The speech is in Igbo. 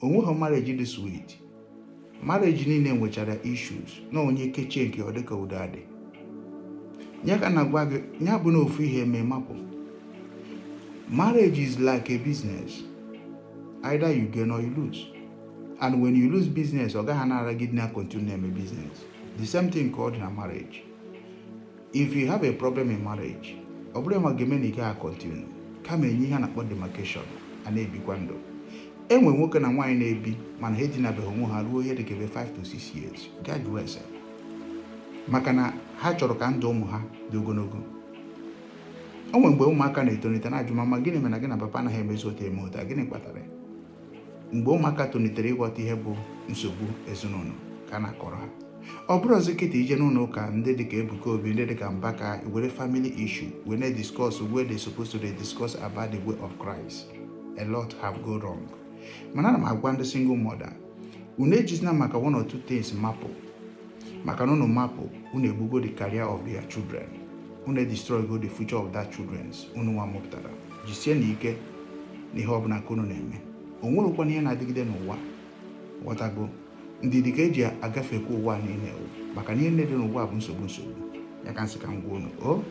onweghị marriage dị sweet. Marriage niile nwechara issues na onye kechie nke ọ dịka udo adị. Nye ka na gwa gị, nya bụ na ofu ihe eme mapụ. Marriage is like a business. Either you gain or you lose. And when you lose business, ọ gaghị anara gị na continue na-eme business. The same thing called in a marriage. If you have a problem in marriage, ọ bụrụ ma ga-eme na ị gaghị continue, kama enye ihe a na-akpọ demarcation, a na-ebikwa ndụ. Enwe nwoke na nwaanyị na-ebi mana ha edinabeghị onwe ha ruo ihe dịka 5 to 6 years. Gaa jụọ ese. Maka na ha chọrọ ka ndụ ụmụ ha dị ogologo. O nwere mgbe ụmụaka na-etonite na-ajụ mama gịnị mere na gị na papa anaghị emezu otu eme ụta, gịnị kpatara? Mgbe ụmụaka tonitere ịghọta ihe bụ nsogbu ezinụlọ ka a na-akọrọ ha. Ọ bụrụ ọzọ kịta ije n'ụlọ ụka ndị dịka Ebuka Obi, ndị dịka Mbaka, were family issue, we na discuss where they supposed to discuss about the way of Christ. A lot have gone wrong. Mana ana m agwa ndị single mother, unu ejizina maka one or two things mapụ. Maka na unu mapụ, unu egbugo the career of their children. Unu destroy the future of that children. Unu nwa mụpụtara. Jisie n'ike n'ihe ọbụla ka unu na-eme. O nwerekwa ihe na-adịgide n'ụwa. Ghọtago, ndidi ka eji agafekwa ụwa niile, maka na ihe niile dị n'ụwa bụ nsogbu. Ya ka nsị ka m gwa unu.